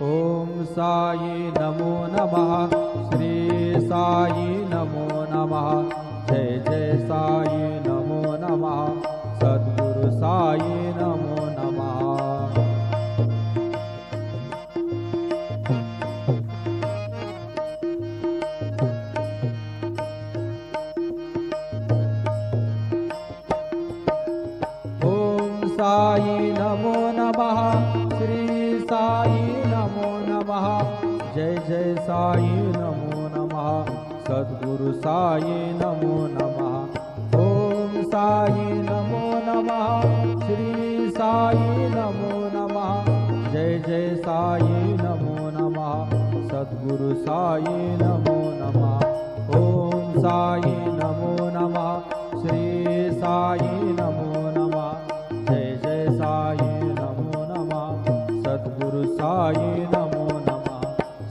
ओम साई नमो नमः। श्री साई नमो नमः। जय जय साई नमो नमः। सद्गुरु साई नमो नमः। ओम साई नमो नमः। श्री साई नमो नमः। जय जय साई नमो नमः। सद्गुरु साई नमो नमः। ओम साई नमो नमः। श्री साई नमो नमः। जय जय साई नमो नमः। सद्गुरु साई नमो नमः। ओम साई नमो नमः। श्री साई नमो नमः। जय जय साई नमो नमः। सद्गुरु साई नमो नमः।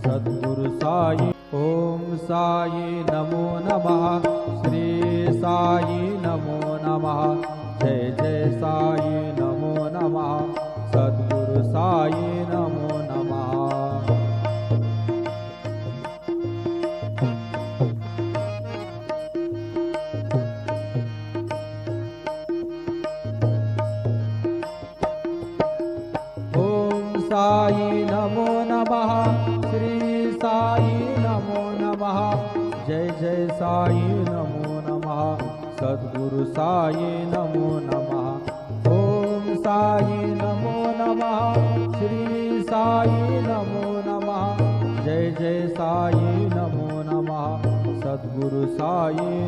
सद्गुरु साई। ओम साई नमो नमः। श्री साई नमो नमः। जय जय साई नमो नमः। सद्गुरु साई नमो नमः। साई नमो नमः। श्री साई नमो नमः। जय जय साई नमो नमः। सद्गुरु साई नमो नमः। ओम साई नमो नमः। श्री साई नमो नमः। जय जय साई नमो नमः। सद्गुरु साई नमः।